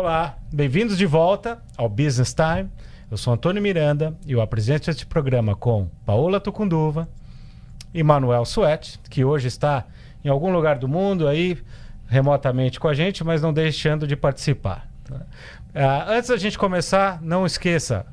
Olá, bem-vindos de volta ao Business Time. Eu sou Antônio Miranda e eu apresento este programa com Paola Tucunduva e Manuel Suete, que hoje está em algum lugar do mundo aí, remotamente com a gente, mas não deixando de participar. Antes da gente começar, não esqueça,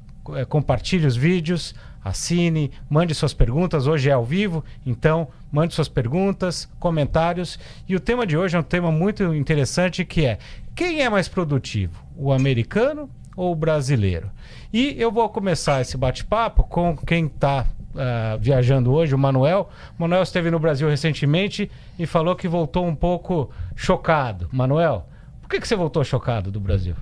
compartilhe os vídeos, assine, mande suas perguntas. Hoje é ao vivo, então mande suas perguntas, comentários. E o tema de hoje é um tema muito interessante, que é: quem é mais produtivo, o americano ou o brasileiro? E eu vou começar esse bate-papo com quem está viajando hoje, o Manuel. O Manuel esteve no Brasil recentemente e falou que voltou um pouco chocado. Manuel, por que você voltou chocado do Brasil?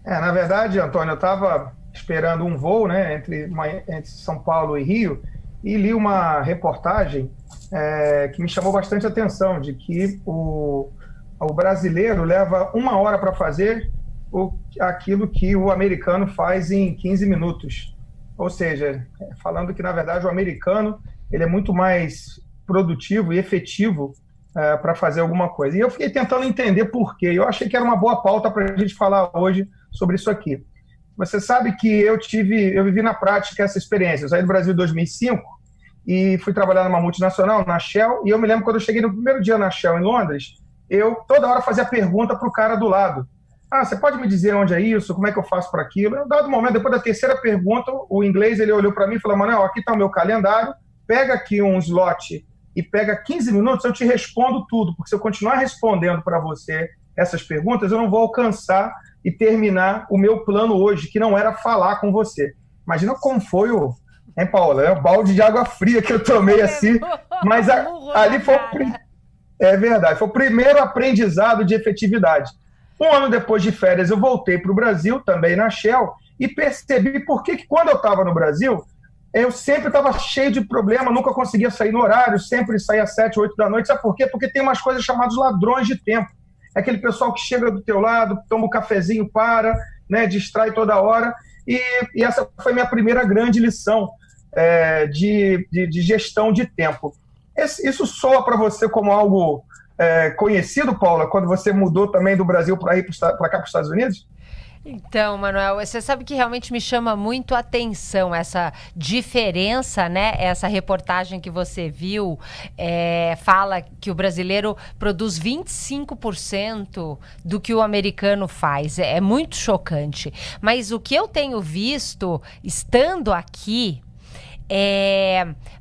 Na verdade, Antônio, eu estava esperando um voo, né, entre São Paulo e Rio, e li uma reportagem que me chamou bastante atenção, de que o brasileiro leva 1 hora para fazer aquilo que o americano faz em 15 minutos. Ou seja, falando que, na verdade, o americano ele é muito mais produtivo e efetivo para fazer alguma coisa. E eu fiquei tentando entender por quê. Eu achei que era uma boa pauta para a gente falar hoje sobre isso aqui. Você sabe que eu vivi na prática essa experiência. Eu saí do Brasil em 2005 e fui trabalhar numa multinacional, na Shell, e eu me lembro quando eu cheguei no primeiro dia na Shell, em Londres, eu toda hora fazia pergunta para o cara do lado. Você pode me dizer onde é isso? Como é que eu faço para aquilo? Em um dado momento, depois da terceira pergunta, o inglês ele olhou para mim e falou: Manuel, aqui está o meu calendário, pega aqui um slot e pega 15 minutos, eu te respondo tudo, porque se eu continuar respondendo para você essas perguntas, eu não vou alcançar e terminar o meu plano hoje, que não era falar com você. Imagina como foi hein, Paola? É um balde de água fria que eu tomei assim, mas ali foi foi o primeiro aprendizado de efetividade. 1 ano depois de férias, eu voltei para o Brasil, também na Shell, e percebi por que quando eu estava no Brasil, eu sempre estava cheio de problema, nunca conseguia sair no horário, sempre saía às 7, 8 da noite. Sabe por quê? Porque tem umas coisas chamadas ladrões de tempo. É aquele pessoal que chega do teu lado, toma um cafezinho, né, distrai toda hora. E essa foi minha primeira grande lição de gestão de tempo. Isso soa para você como algo conhecido, Paula, quando você mudou também do Brasil para cá para os Estados Unidos? Então, Manuel, você sabe que realmente me chama muito a atenção essa diferença, né? Essa reportagem que você viu fala que o brasileiro produz 25% do que o americano faz. É muito chocante. Mas o que eu tenho visto, estando aqui,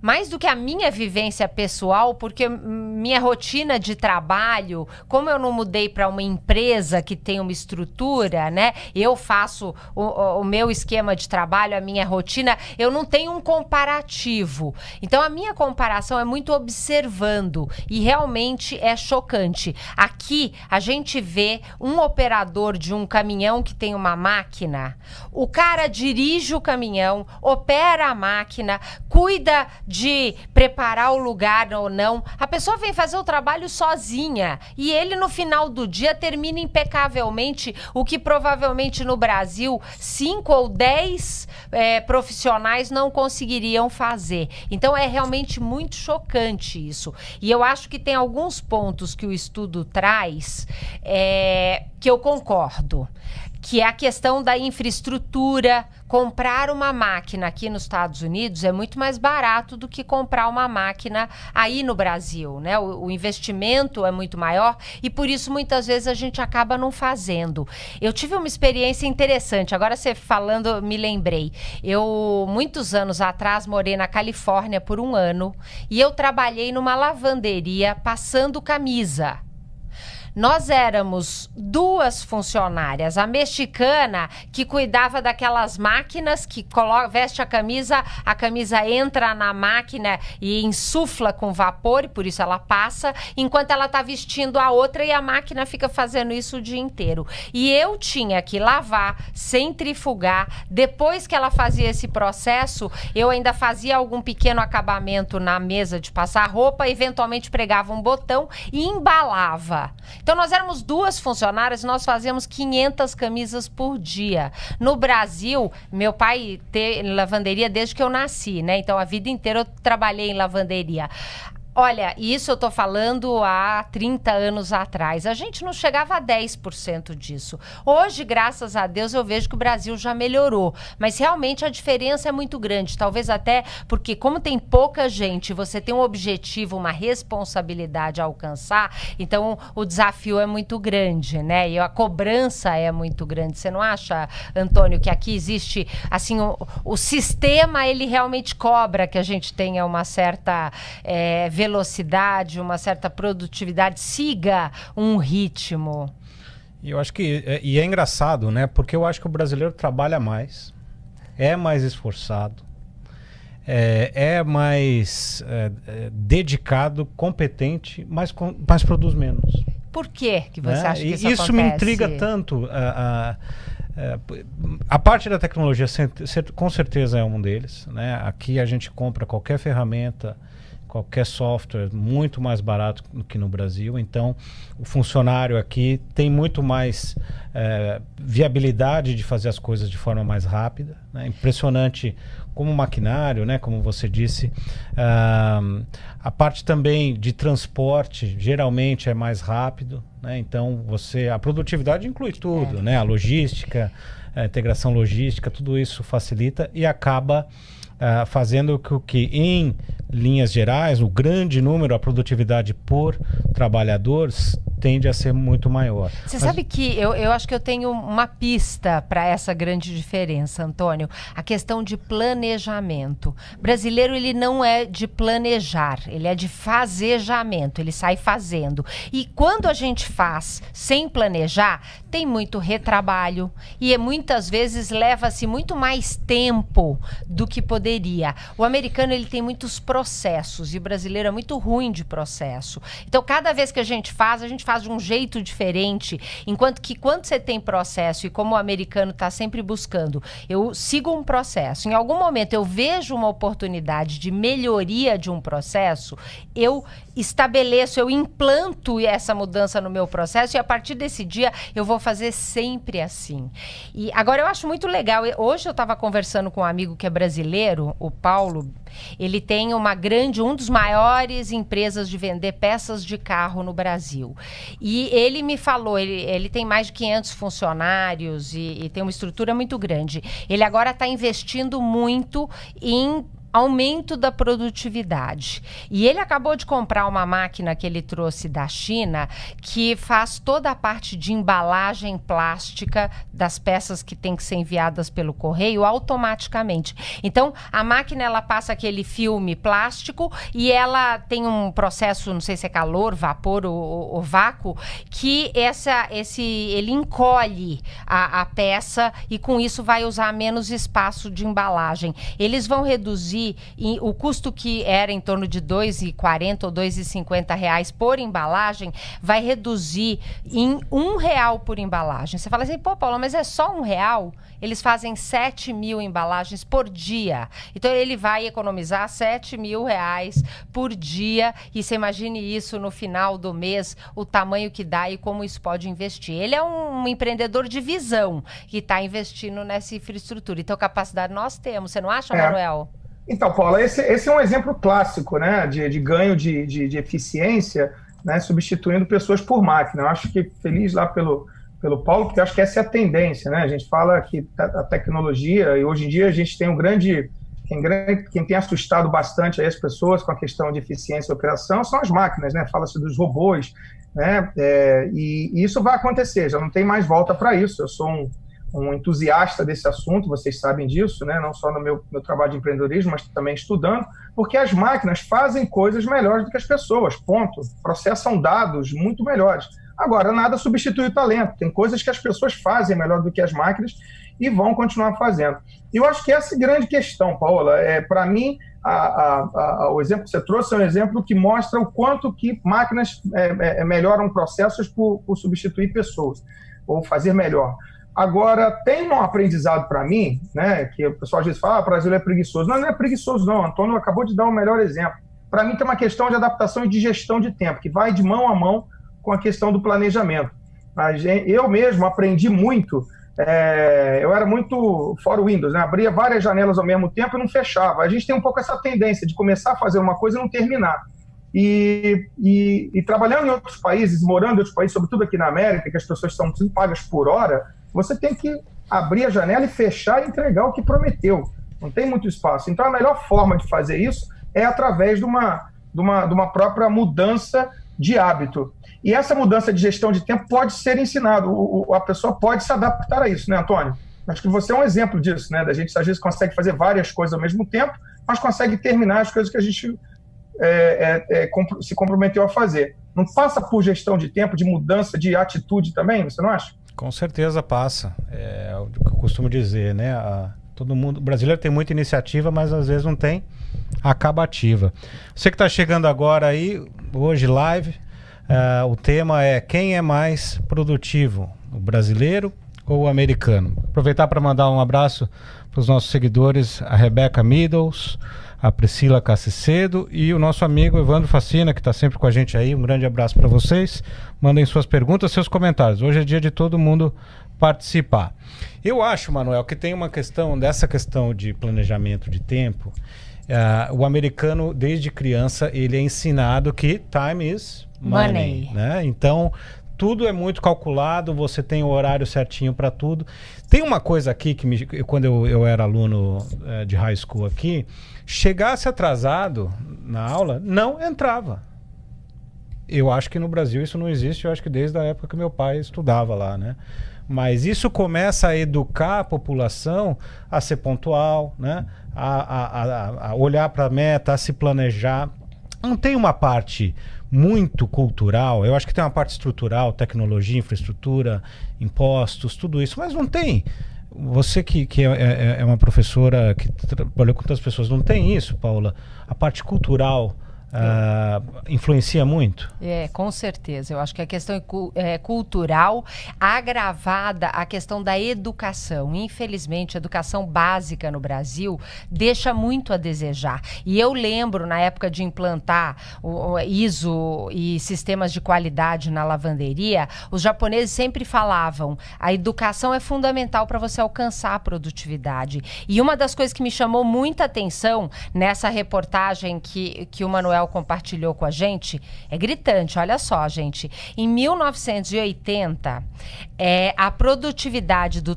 mais do que a minha vivência pessoal, porque minha rotina de trabalho, como eu não mudei para uma empresa que tem uma estrutura, né? Eu faço o meu esquema de trabalho, a minha rotina, eu não tenho um comparativo. Então, a minha comparação é muito observando e realmente é chocante. Aqui, a gente vê um operador de um caminhão que tem uma máquina, o cara dirige o caminhão, opera a máquina, cuida de preparar o lugar ou não. A pessoa vem fazer o trabalho sozinha e ele no final do dia termina impecavelmente, o que provavelmente no Brasil 5 ou 10 profissionais não conseguiriam fazer. Então é realmente muito chocante isso. E eu acho que tem alguns pontos que o estudo traz que eu concordo, que é a questão da infraestrutura. Comprar uma máquina aqui nos Estados Unidos é muito mais barato do que comprar uma máquina aí no Brasil, né? O investimento é muito maior e por isso muitas vezes a gente acaba não fazendo. Eu tive uma experiência interessante, agora você falando me lembrei. Eu, muitos anos atrás, morei na Califórnia por 1 ano e eu trabalhei numa lavanderia passando camisa. Nós éramos 2 funcionárias, a mexicana que cuidava daquelas máquinas que veste a camisa entra na máquina e insufla com vapor, e por isso ela passa, enquanto ela está vestindo a outra e a máquina fica fazendo isso o dia inteiro. E eu tinha que lavar, centrifugar, depois que ela fazia esse processo, eu ainda fazia algum pequeno acabamento na mesa de passar roupa, eventualmente pregava um botão e embalava. Então, nós éramos 2 funcionárias e nós fazíamos 500 camisas por dia. No Brasil, meu pai tem lavanderia desde que eu nasci, né? Então, a vida inteira eu trabalhei em lavanderia. Olha, isso eu tô falando há 30 anos atrás. A gente não chegava a 10% disso. Hoje, graças a Deus, eu vejo que o Brasil já melhorou. Mas realmente a diferença é muito grande. Talvez até porque, como tem pouca gente, você tem um objetivo, uma responsabilidade a alcançar, então o desafio é muito grande, né? E a cobrança é muito grande. Você não acha, Antônio, que aqui existe, assim, o sistema, ele realmente cobra que a gente tenha uma certa velocidade, uma certa produtividade, siga um ritmo? E eu acho que é engraçado, né? Porque eu acho que o brasileiro trabalha mais, é mais esforçado, é mais dedicado, competente, mas produz menos. Por que você acha que isso acontece? Isso me intriga tanto. A parte da tecnologia com certeza é um deles, né? Aqui a gente compra qualquer ferramenta, qualquer software muito mais barato do que no Brasil. Então o funcionário aqui tem muito mais viabilidade de fazer as coisas de forma mais rápida, né? Impressionante como maquinário, né? Como você disse, a parte também de transporte geralmente é mais rápido, né? Então a produtividade inclui tudo, né? A logística, a integração logística, tudo isso facilita e acaba fazendo com que, em linhas gerais, o grande número, a produtividade por trabalhador tende a ser muito maior. Você sabe que eu acho que eu tenho uma pista para essa grande diferença, Antônio. A questão de planejamento. O brasileiro, ele não é de planejar, ele é de fazejamento, ele sai fazendo. E quando a gente faz sem planejar, tem muito retrabalho e muitas vezes leva-se muito mais tempo do que poderia. O americano, ele tem muitos processos e o brasileiro é muito ruim de processo. Então, cada vez que a gente faz de um jeito diferente, enquanto que quando você tem processo, e como o americano está sempre buscando, eu sigo um processo, em algum momento eu vejo uma oportunidade de melhoria de um processo, eu estabeleço, eu implanto essa mudança no meu processo e a partir desse dia eu vou fazer sempre assim. E agora eu acho muito legal, hoje eu estava conversando com um amigo que é brasileiro, o Paulo, ele tem um dos maiores empresas de vender peças de carro no Brasil. E ele me falou, ele tem mais de 500 funcionários e tem uma estrutura muito grande. Ele agora está investindo muito em aumento da produtividade. E ele acabou de comprar uma máquina que ele trouxe da China que faz toda a parte de embalagem plástica das peças que tem que ser enviadas pelo correio automaticamente. Então, a máquina, ela passa aquele filme plástico e ela tem um processo, não sei se é calor, vapor ou vácuo, que ele encolhe a peça e com isso vai usar menos espaço de embalagem. Eles vão reduzir o custo que era em torno de R$ 2,40 ou R$ 2,50 por embalagem, vai reduzir em R$ 1 por embalagem. Você fala assim, pô, Paulo, mas é só R$ 1? Eles fazem 7.000 embalagens por dia. Então, ele vai economizar R$ 7.000 por dia. E você imagine isso no final do mês, o tamanho que dá e como isso pode investir. Ele é um empreendedor de visão que está investindo nessa infraestrutura. Então, capacidade nós temos. Você não acha, Manuel? Então, Paula, esse é um exemplo clássico, né, de ganho de eficiência, né, substituindo pessoas por máquina. Eu acho que feliz lá pelo Paulo, porque eu acho que essa é a tendência, né? A gente fala que a tecnologia, e hoje em dia a gente tem quem tem assustado bastante as pessoas com a questão de eficiência e operação são as máquinas, né? Fala-se dos robôs, né? E isso vai acontecer, já não tem mais volta para isso. Eu sou um entusiasta desse assunto, vocês sabem disso, né? Não só no meu trabalho de empreendedorismo, mas também estudando, porque as máquinas fazem coisas melhores do que as pessoas, ponto. Processam dados muito melhores. Agora, nada substitui o talento. Tem coisas que as pessoas fazem melhor do que as máquinas e vão continuar fazendo. E eu acho que essa é a grande questão, Paola. Para mim, o exemplo que você trouxe é um exemplo que mostra o quanto que máquinas melhoram processos por substituir pessoas, ou fazer melhor. Agora, tem um aprendizado para mim, né, que o pessoal às vezes fala, o Brasil é preguiçoso. Não é preguiçoso, não. Antônio acabou de dar o melhor exemplo. Para mim, tem uma questão de adaptação e de gestão de tempo, que vai de mão a mão com a questão do planejamento. Eu mesmo aprendi muito, eu era muito fora Windows, né? Abria várias janelas ao mesmo tempo e não fechava. A gente tem um pouco essa tendência de começar a fazer uma coisa e não terminar. E trabalhando em outros países, morando em outros países, sobretudo aqui na América, que as pessoas são pagas por hora, você tem que abrir a janela e fechar e entregar o que prometeu. Não tem muito espaço. Então, a melhor forma de fazer isso é através de uma própria mudança de hábito. E essa mudança de gestão de tempo pode ser ensinada. A pessoa pode se adaptar a isso, né, Antônio? Acho que você é um exemplo disso, né? Da gente, às vezes, consegue fazer várias coisas ao mesmo tempo, mas consegue terminar as coisas que a gente se comprometeu a fazer. Não passa por gestão de tempo, de mudança de atitude também, você não acha? Com certeza passa. É o que eu costumo dizer, né? Todo mundo, o brasileiro tem muita iniciativa, mas às vezes não tem acabativa. Você que está chegando agora aí, hoje live, o tema é: quem é mais produtivo, o brasileiro ou o americano? Aproveitar para mandar um abraço para os nossos seguidores, a Rebeca Meadows, a Priscila Cassicedo e o nosso amigo Evandro Facina, que está sempre com a gente aí. Um grande abraço para vocês. Mandem suas perguntas, seus comentários. Hoje é dia de todo mundo participar. Eu acho, Manuel, que tem uma questão, dessa questão de planejamento de tempo. O americano, desde criança, ele é ensinado que time is money, né? Então, tudo é muito calculado, você tem o horário certinho para tudo. Tem uma coisa aqui que quando eu era aluno de high school aqui, chegasse atrasado na aula, não entrava. Eu acho que no Brasil isso não existe, eu acho que desde a época que meu pai estudava lá, né? Mas isso começa a educar a população a ser pontual, né? A olhar para a meta, a se planejar. Não tem uma parte muito cultural, eu acho que tem uma parte estrutural, tecnologia, infraestrutura, impostos, tudo isso, mas não tem. Você que é uma professora que trabalhou com tantas pessoas, não tem isso, Paula? A parte cultural influencia muito? Com certeza. Eu acho que a questão cultural agravada a questão da educação. Infelizmente, a educação básica no Brasil deixa muito a desejar. E eu lembro, na época de implantar o ISO e sistemas de qualidade na lavanderia, os japoneses sempre falavam: a educação é fundamental para você alcançar a produtividade. E uma das coisas que me chamou muita atenção nessa reportagem que o Manuel compartilhou com a gente, é gritante. Olha só, gente, em 1980 a produtividade do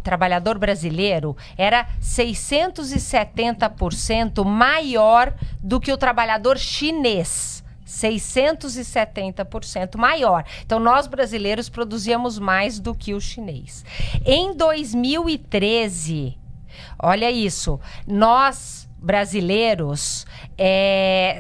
trabalhador brasileiro era 670% maior do que o trabalhador chinês. 670% maior. Então, nós brasileiros produzíamos mais do que o chinês. Em 2013, olha isso, nós brasileiros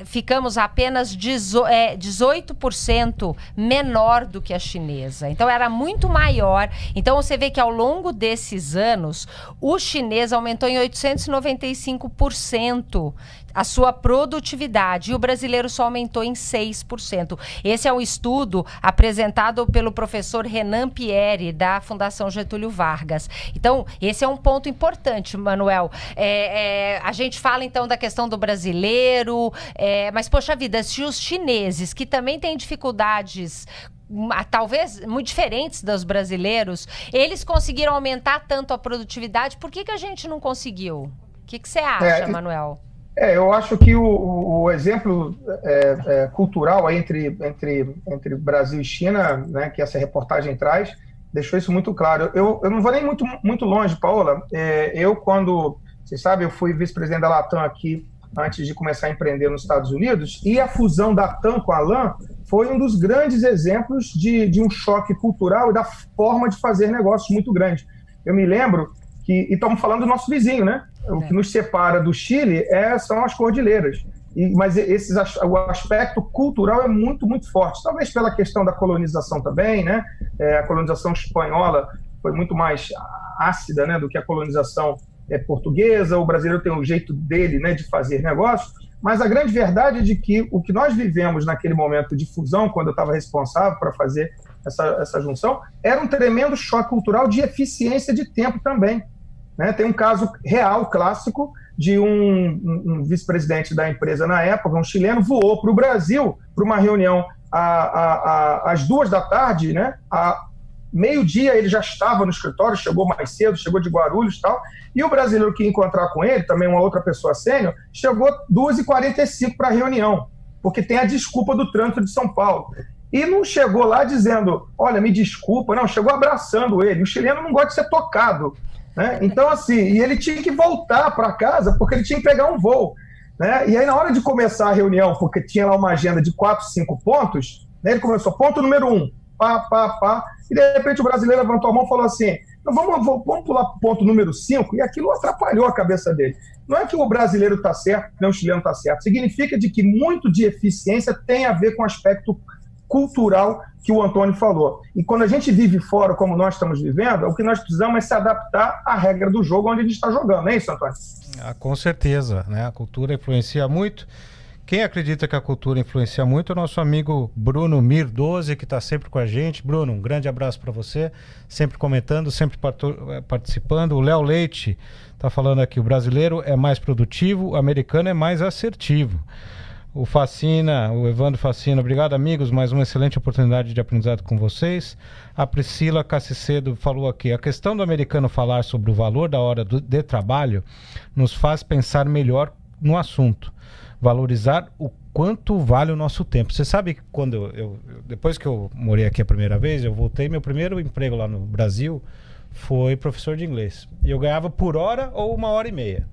ficamos apenas 18% menor do que a chinesa. Então, era muito maior. Então, você vê que ao longo desses anos, o chinês aumentou em 895% a sua produtividade e o brasileiro só aumentou em 6%. Esse é um estudo apresentado pelo professor Renan Pierre, da Fundação Getúlio Vargas. Então, esse é um ponto importante, Manuel. A gente fala, então, da questão do brasileiro, mas, poxa vida, se os chineses, que também têm dificuldades talvez muito diferentes dos brasileiros, eles conseguiram aumentar tanto a produtividade, por que a gente não conseguiu? O que você acha, Manuel? Eu acho que o exemplo cultural aí entre Brasil e China, né, que essa reportagem traz, deixou isso muito claro. Eu não vou nem muito longe, Paola. Quando, vocês sabem, eu fui vice-presidente da Latam aqui antes de começar a empreender nos Estados Unidos, e a fusão da TAM com a LAN foi um dos grandes exemplos de um choque cultural e da forma de fazer negócios muito grande. Eu me lembro e estamos falando do nosso vizinho, né? O que nos separa do Chile são as cordilheiras. Mas o aspecto cultural é muito, muito forte. Talvez pela questão da colonização também, né? A colonização espanhola foi muito mais ácida, né, do que a colonização portuguesa. O brasileiro tem um jeito dele, né, de fazer negócios. Mas a grande verdade é de que o que nós vivemos naquele momento de fusão, quando eu estava responsável para fazer essa junção, era um tremendo choque cultural de eficiência de tempo também. Né? Tem um caso real, clássico, de um vice-presidente da empresa na época, um chileno, voou para o Brasil para uma reunião às 14h, né? meio-dia ele já estava no escritório, chegou mais cedo, chegou de Guarulhos e tal, e o brasileiro que ia encontrar com ele, também uma outra pessoa sênior, chegou 2h45 para a reunião, porque tem a desculpa do trânsito de São Paulo. E não chegou lá dizendo, olha, me desculpa, não, chegou abraçando ele. O chileno não gosta de ser tocado, né? Então, assim, e ele tinha que voltar para casa porque ele tinha que pegar um voo, né? E aí, na hora de começar a reunião, porque tinha lá uma agenda de 4, 5 pontos, né? Ele começou, ponto número 1, pá, e de repente o brasileiro levantou a mão e falou assim, não, vamos pular para o ponto número 5, e aquilo atrapalhou a cabeça dele. Não é que o brasileiro está certo, nem o chileno está certo, significa de que muito de eficiência tem a ver com o aspecto cultural que o Antônio falou. E quando a gente vive fora, como nós estamos vivendo, o que nós precisamos é se adaptar à regra do jogo onde a gente está jogando, não é isso, Antônio? Com certeza, né? A cultura influencia muito. Quem acredita que a cultura influencia muito é o nosso amigo Bruno Mir12, que está sempre com a gente. Bruno, um grande abraço para você, sempre comentando, sempre participando. O Léo Leite está falando aqui, o brasileiro é mais produtivo, o americano é mais assertivo. O Evandro Facina, obrigado amigos, mais uma excelente oportunidade de aprendizado com vocês. A Priscila Cassicedo falou aqui, a questão do americano falar sobre o valor da hora de trabalho nos faz pensar melhor no assunto, valorizar o quanto vale o nosso tempo. Você sabe que quando depois que eu morei aqui a primeira vez, eu voltei, meu primeiro emprego lá no Brasil foi professor de inglês. E eu ganhava por hora ou 1h30.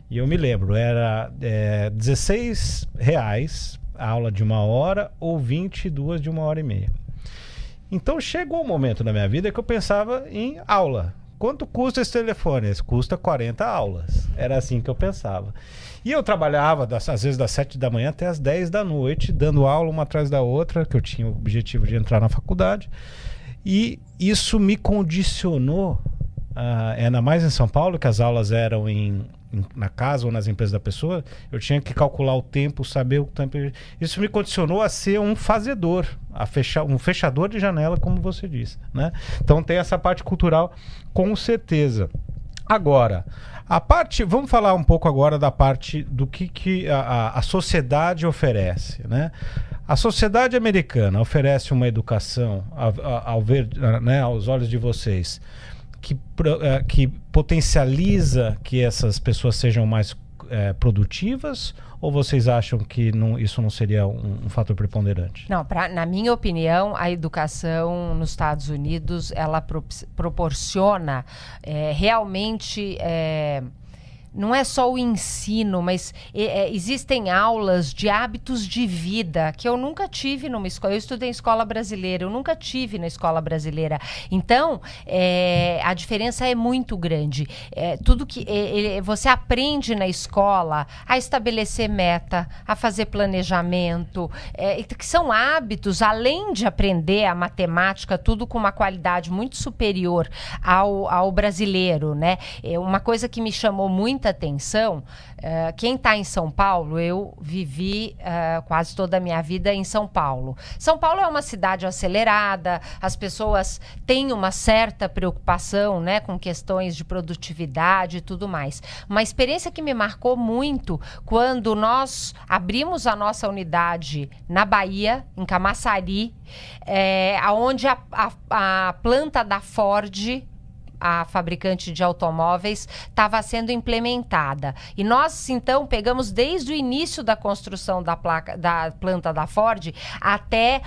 E eu me lembro, era R$16 a aula de 1 hora ou 22 de 1h30. Então chegou um momento na minha vida que eu pensava em aula. Quanto custa esse telefone? Esse custa 40 aulas. Era assim que eu pensava. E eu trabalhava, às vezes, das 7 da manhã até as 10 da noite, dando aula uma atrás da outra, que eu tinha o objetivo de entrar na faculdade. E isso me condicionou, ainda mais em São Paulo, que as aulas eram na casa ou nas empresas da pessoa, eu tinha que calcular o tempo, saber o tempo. Isso me condicionou a ser um fazedor, um fechador de janela, como você disse, né? Então tem essa parte cultural, com certeza. Agora, vamos falar um pouco agora da parte do que a sociedade oferece, né? A sociedade americana oferece uma educação, ao ver, né, aos olhos de vocês, que potencializa que essas pessoas sejam mais produtivas, ou vocês acham que isso não seria um fator preponderante? Não, na minha opinião, a educação nos Estados Unidos, ela proporciona realmente... não é só o ensino, mas existem aulas de hábitos de vida que eu nunca tive numa escola. Eu estudei em escola brasileira, eu nunca tive na escola brasileira. Então, a diferença é muito grande. Tudo que você aprende na escola a estabelecer meta, a fazer planejamento, que são hábitos, além de aprender a matemática, tudo com uma qualidade muito superior ao brasileiro, né? Uma coisa que me chamou muita atenção, quem está em São Paulo, eu vivi quase toda a minha vida em São Paulo. São Paulo é uma cidade acelerada, as pessoas têm uma certa preocupação, né, com questões de produtividade e tudo mais. Uma experiência que me marcou muito quando nós abrimos a nossa unidade na Bahia, em Camaçari, onde a planta da Ford, a fabricante de automóveis, estava sendo implementada. E nós, então, pegamos desde o início da construção da planta da Ford até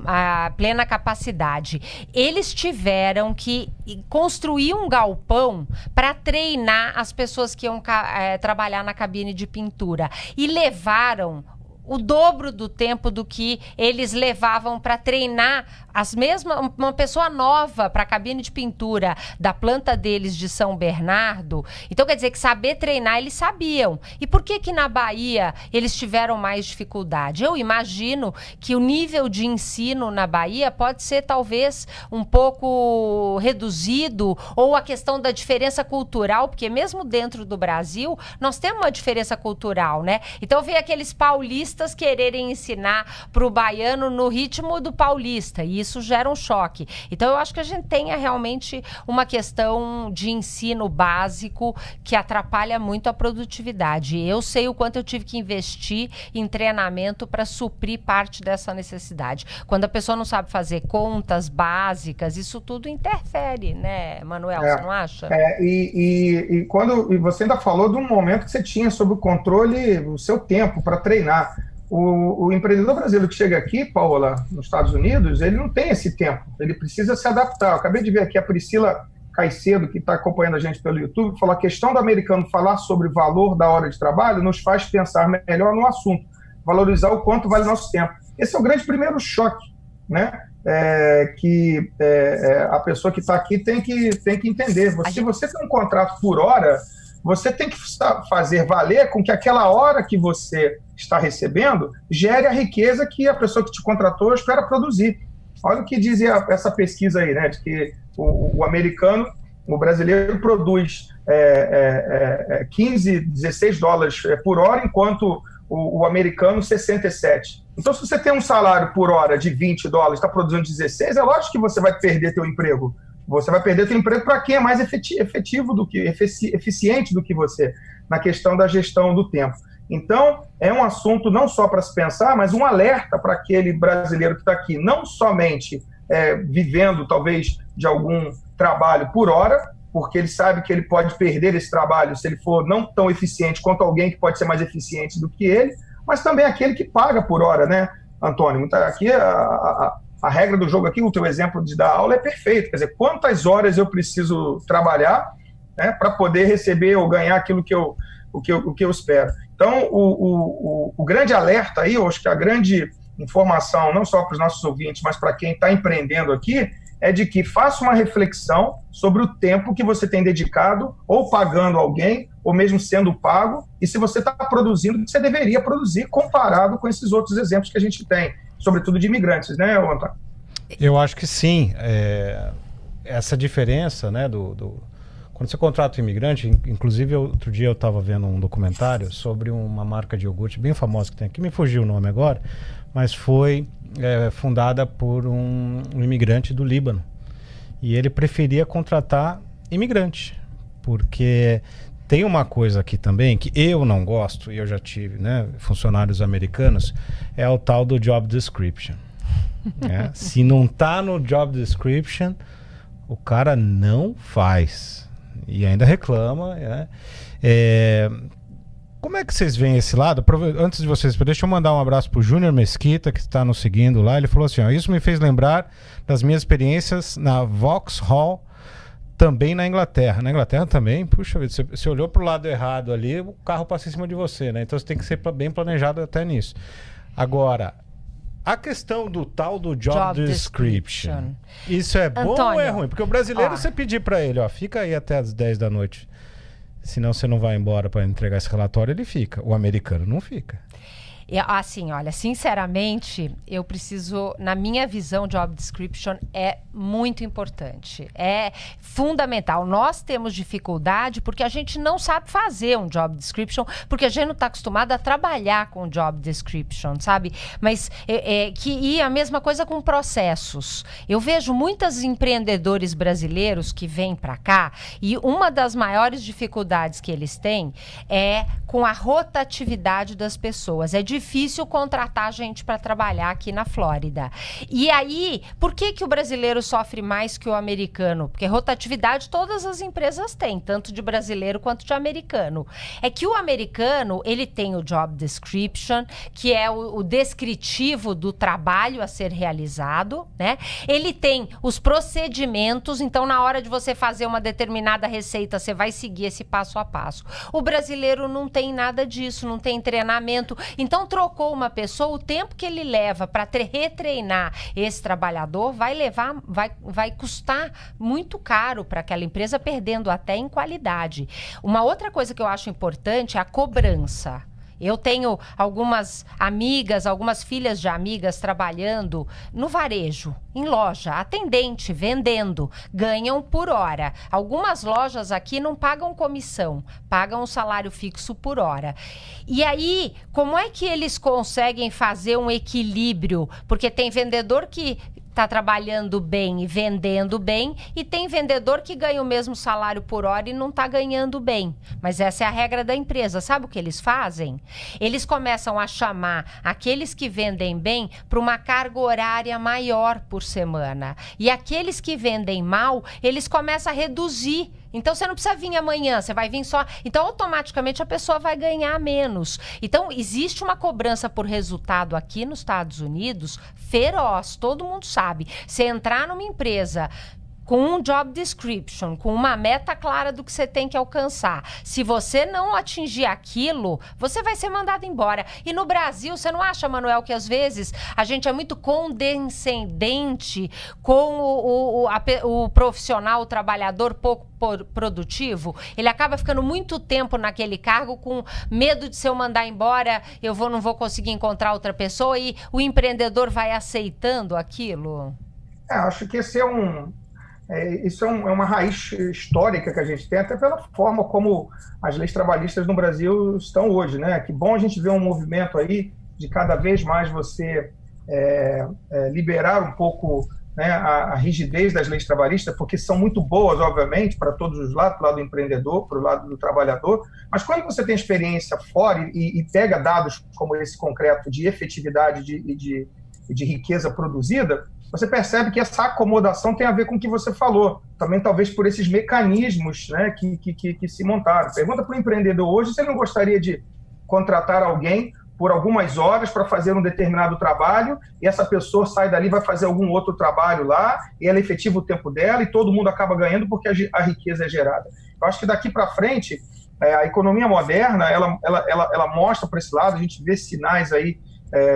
a plena capacidade. Eles tiveram que construir um galpão para treinar as pessoas que iam trabalhar na cabine de pintura. E levaram o dobro do tempo do que eles levavam para treinar uma pessoa nova para a cabine de pintura da planta deles de São Bernardo. Então, quer dizer que saber treinar eles sabiam. E por que na Bahia eles tiveram mais dificuldade? Eu imagino que o nível de ensino na Bahia pode ser talvez um pouco reduzido, ou a questão da diferença cultural, porque mesmo dentro do Brasil nós temos uma diferença cultural, né? Então, vem aqueles paulistas paulistas quererem ensinar para o baiano no ritmo do paulista, e isso gera um choque. Então, eu acho que a gente tem realmente uma questão de ensino básico que atrapalha muito a produtividade. Eu sei o quanto eu tive que investir em treinamento para suprir parte dessa necessidade. Quando a pessoa não sabe fazer contas básicas, isso tudo interfere, né, Manuel? Você não acha? E você ainda falou de um momento que você tinha sob o controle o seu tempo para treinar. O empreendedor brasileiro que chega aqui, Paola, nos Estados Unidos, ele não tem esse tempo, ele precisa se adaptar. Eu acabei de ver aqui a Priscila Caicedo, que está acompanhando a gente pelo YouTube, falou: a questão do americano falar sobre o valor da hora de trabalho nos faz pensar melhor no assunto, valorizar o quanto vale o nosso tempo. Esse é o grande primeiro choque, né? A pessoa que está aqui tem que entender. Se você tem um contrato por hora, você tem que fazer valer com que aquela hora que você está recebendo gere a riqueza que a pessoa que te contratou espera produzir. Olha o que dizia essa pesquisa aí, né? De que o americano, o brasileiro produz 15, 16 dólares por hora, enquanto o americano 67. Então, se você tem um salário por hora de 20 dólares, está produzindo 16, é lógico que você vai perder teu emprego. Você vai perder teu emprego para quem é mais eficiente do que você, na questão da gestão do tempo. Então, é um assunto não só para se pensar, mas um alerta para aquele brasileiro que está aqui, não somente vivendo, talvez, de algum trabalho por hora, porque ele sabe que ele pode perder esse trabalho se ele for não tão eficiente quanto alguém que pode ser mais eficiente do que ele, mas também aquele que paga por hora, né, Antônio? Aqui a regra do jogo aqui, o teu exemplo de dar aula é perfeito, quer dizer, quantas horas eu preciso trabalhar, né, para poder receber ou ganhar aquilo que eu espero. Então, o grande alerta aí, eu acho que a grande informação, não só para os nossos ouvintes, mas para quem está empreendendo aqui, é de que faça uma reflexão sobre o tempo que você tem dedicado, ou pagando alguém, ou mesmo sendo pago, e se você está produzindo o que você deveria produzir comparado com esses outros exemplos que a gente tem, sobretudo de imigrantes, né, Antônio? Eu acho que sim. Essa diferença, né, quando você contrata um imigrante, inclusive outro dia eu estava vendo um documentário sobre uma marca de iogurte bem famosa que tem aqui, me fugiu o nome agora, mas foi fundada por um imigrante do Líbano. E ele preferia contratar imigrante, porque tem uma coisa aqui também que eu não gosto, e eu já tive, né, funcionários americanos, é o tal do job description. Se não tá no job description, o cara não faz. E ainda reclama, né? Como é que vocês veem esse lado? Antes de vocês, deixa eu mandar um abraço pro Júnior Mesquita, que está nos seguindo lá. Ele falou assim, ó: isso me fez lembrar das minhas experiências na Vauxhall, também na Inglaterra. Na Inglaterra também, puxa vida, você olhou pro lado errado ali, o carro passa em cima de você, né? Então você tem que ser bem planejado até nisso. Agora, a questão do tal do job description, isso é bom, Antônio, ou é ruim? Porque o brasileiro, você pedir para ele, ó, fica aí até as 10 da noite, senão você não vai embora para entregar esse relatório, ele fica. O americano não fica. Assim, olha, sinceramente, eu preciso, na minha visão, job description é muito importante, é fundamental. Nós temos dificuldade porque a gente não sabe fazer um job description, porque a gente não está acostumado a trabalhar com job description, sabe? Mas e a mesma coisa com processos. Eu vejo muitos empreendedores brasileiros que vêm para cá e uma das maiores dificuldades que eles têm é com a rotatividade das pessoas. É difícil contratar gente para trabalhar aqui na Flórida. E aí, por que o brasileiro sofre mais que o americano? Porque rotatividade todas as empresas têm, tanto de brasileiro quanto de americano. É que o americano, ele tem o job description, que é o descritivo do trabalho a ser realizado, né? Ele tem os procedimentos, então na hora de você fazer uma determinada receita, você vai seguir esse passo a passo. O brasileiro não tem nada disso, não tem treinamento. Então, trocou uma pessoa, o tempo que ele leva para retreinar esse trabalhador vai custar muito caro para aquela empresa, perdendo até em qualidade. Uma outra coisa que eu acho importante é a cobrança. Eu tenho algumas amigas, algumas filhas de amigas trabalhando no varejo, em loja, atendente, vendendo, ganham por hora. Algumas lojas aqui não pagam comissão, pagam um salário fixo por hora. E aí, como é que eles conseguem fazer um equilíbrio? Porque tem vendedor que está trabalhando bem e vendendo bem, e tem vendedor que ganha o mesmo salário por hora e não está ganhando bem. Mas essa é a regra da empresa. Sabe o que eles fazem? Eles começam a chamar aqueles que vendem bem para uma carga horária maior por semana. E aqueles que vendem mal, eles começam a reduzir. Então, você não precisa vir amanhã, você vai vir só... Então, automaticamente, a pessoa vai ganhar menos. Então, existe uma cobrança por resultado aqui nos Estados Unidos feroz, todo mundo sabe. Você entrar numa empresa com um job description, com uma meta clara do que você tem que alcançar. Se você não atingir aquilo, você vai ser mandado embora. E no Brasil, você não acha, Manuel, que às vezes a gente é muito condescendente com o profissional, o trabalhador pouco produtivo? Ele acaba ficando muito tempo naquele cargo com medo de se eu mandar embora, não vou conseguir encontrar outra pessoa, e o empreendedor vai aceitando aquilo? Acho que esse isso é uma raiz histórica que a gente tem, até pela forma como as leis trabalhistas no Brasil estão hoje, né? Que bom a gente ver um movimento aí de cada vez mais você liberar um pouco, né, a rigidez das leis trabalhistas, porque são muito boas, obviamente, para todos os lados, para o lado do empreendedor, para o lado do trabalhador, mas quando você tem experiência fora e pega dados como esse concreto de efetividade de riqueza produzida, você percebe que essa acomodação tem a ver com o que você falou, também talvez por esses mecanismos, né, que se montaram. Pergunta para o empreendedor hoje se ele não gostaria de contratar alguém por algumas horas para fazer um determinado trabalho, e essa pessoa sai dali e vai fazer algum outro trabalho lá, e ela efetiva o tempo dela, e todo mundo acaba ganhando porque a riqueza é gerada. Eu acho que daqui para frente, a economia moderna, ela mostra para esse lado, a gente vê sinais aí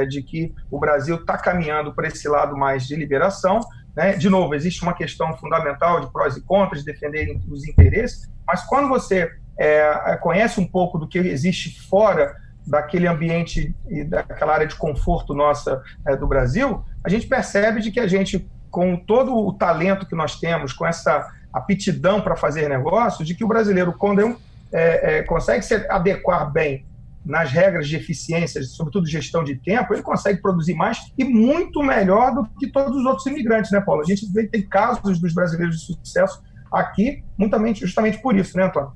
de que o Brasil está caminhando para esse lado mais de liberação, né? De novo, existe uma questão fundamental de prós e contras, de defender os interesses, mas quando você conhece um pouco do que existe fora daquele ambiente e daquela área de conforto nossa do Brasil, a gente percebe de que a gente, com todo o talento que nós temos, com essa aptidão para fazer negócio, de que o brasileiro, quando consegue se adequar bem nas regras de eficiência, sobretudo gestão de tempo, ele consegue produzir mais e muito melhor do que todos os outros imigrantes, né, Paulo? A gente tem casos dos brasileiros de sucesso aqui, justamente por isso, né, Antônio?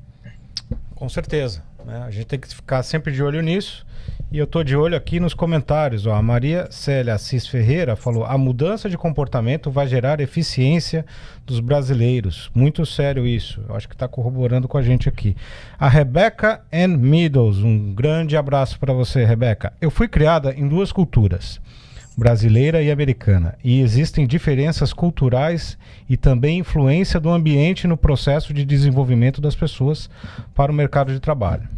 Com certeza, né? A gente tem que ficar sempre de olho nisso. E eu estou de olho aqui nos comentários. A Maria Célia Assis Ferreira falou: a mudança de comportamento vai gerar eficiência dos brasileiros. Muito sério isso. Eu acho que está corroborando com a gente aqui. A Rebecca Ann Meadows, um grande abraço para você, Rebecca. Eu fui criada em duas culturas, brasileira e americana, e existem diferenças culturais e também influência do ambiente no processo de desenvolvimento das pessoas para o mercado de trabalho.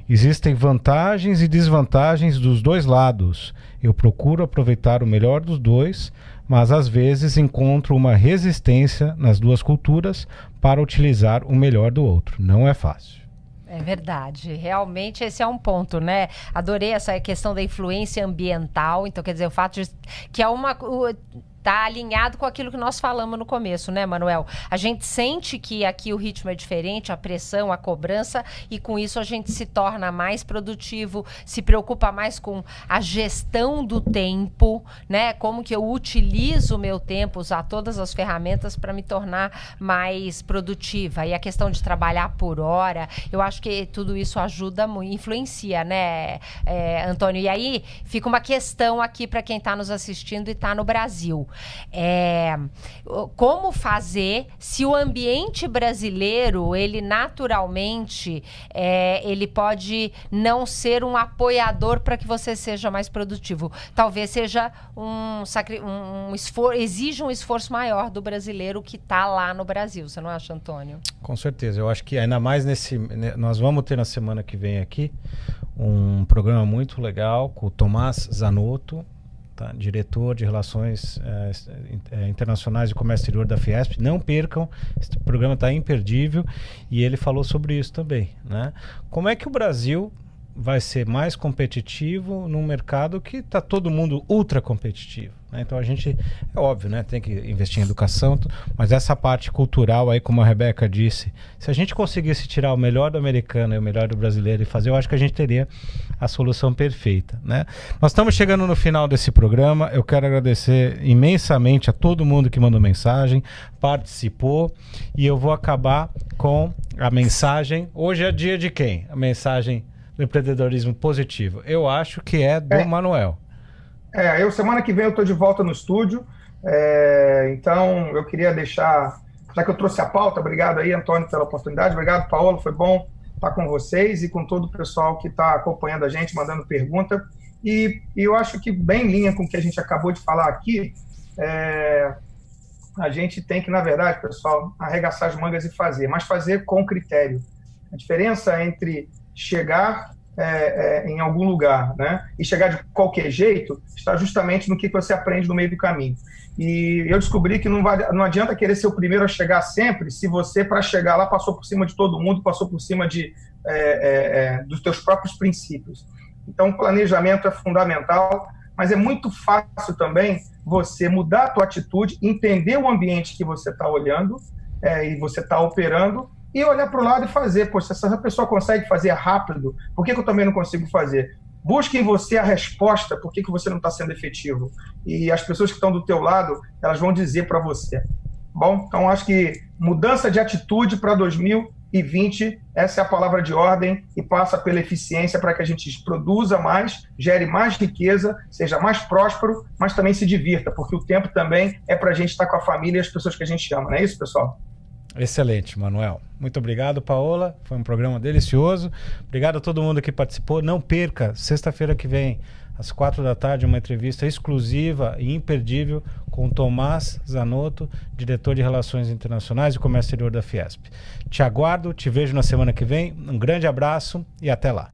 Existem vantagens e desvantagens dos dois lados. Eu procuro aproveitar o melhor dos dois, mas às vezes encontro uma resistência nas duas culturas para utilizar o melhor do outro. Não é fácil. É verdade, realmente esse é um ponto, né? Adorei essa questão da influência ambiental, então quer dizer, o fato de que é tá alinhado com aquilo que nós falamos no começo, né, Manuel? A gente sente que aqui o ritmo é diferente, a pressão, a cobrança, e com isso a gente se torna mais produtivo, se preocupa mais com a gestão do tempo, né? Como que eu utilizo o meu tempo, usar todas as ferramentas para me tornar mais produtiva. E a questão de trabalhar por hora, eu acho que tudo isso ajuda muito, influencia, né, Antônio? E aí fica uma questão aqui para quem está nos assistindo e está no Brasil. Como fazer se o ambiente brasileiro, ele naturalmente, ele pode não ser um apoiador para que você seja mais produtivo. Talvez seja exija um esforço maior do brasileiro que está lá no Brasil. Você não acha, Antônio? Com certeza. Eu acho que ainda mais nós vamos ter na semana que vem aqui um programa muito legal com o Tomás Zanotto, tá? Diretor de Relações Internacionais e Comércio Exterior da Fiesp. Não percam, esse programa está imperdível, e ele falou sobre isso também, né? Como é que o Brasil vai ser mais competitivo num mercado que está todo mundo ultra competitivo, né? Então a gente, é óbvio, né, tem que investir em educação, mas essa parte cultural aí, como a Rebeca disse, se a gente conseguisse tirar o melhor do americano e o melhor do brasileiro e fazer, eu acho que a gente teria a solução perfeita, né? Nós estamos chegando no final desse programa. Eu quero agradecer imensamente a todo mundo que mandou mensagem, participou, e eu vou acabar com a mensagem. Hoje é dia de quem? A mensagem do empreendedorismo positivo. Eu acho que é do Manuel. Eu semana que vem eu estou de volta no estúdio, então eu queria deixar, já que eu trouxe a pauta, obrigado aí, Antônio, pela oportunidade, obrigado, Paulo, foi bom estar com vocês e com todo o pessoal que está acompanhando a gente, mandando pergunta, e eu acho que bem em linha com o que a gente acabou de falar aqui, a gente tem que, na verdade, pessoal, arregaçar as mangas e fazer, mas fazer com critério. A diferença entre chegar em algum lugar, né, e chegar de qualquer jeito está justamente no que você aprende no meio do caminho. E eu descobri que não adianta querer ser o primeiro a chegar sempre se você, para chegar lá, passou por cima de todo mundo, passou por cima dos teus próprios princípios. Então, o planejamento é fundamental, mas é muito fácil também você mudar a tua atitude, entender o ambiente que você está olhando e você está operando, e olhar para o lado e fazer. Poxa, se essa pessoa consegue fazer rápido, por que eu também não consigo fazer? Busque em você a resposta, por que você não está sendo efetivo. E as pessoas que estão do teu lado, elas vão dizer para você. Bom, então acho que mudança de atitude para 2020, essa é a palavra de ordem, e passa pela eficiência para que a gente produza mais, gere mais riqueza, seja mais próspero, mas também se divirta, porque o tempo também é para a gente estar com a família e as pessoas que a gente ama. Não é isso, pessoal? Excelente, Manuel. Muito obrigado, Paola. Foi um programa delicioso. Obrigado a todo mundo que participou. Não perca, sexta-feira que vem, às 4h, uma entrevista exclusiva e imperdível com Tomás Zanotto, diretor de Relações Internacionais e Comércio Exterior da Fiesp. Te aguardo, te vejo na semana que vem. Um grande abraço e até lá.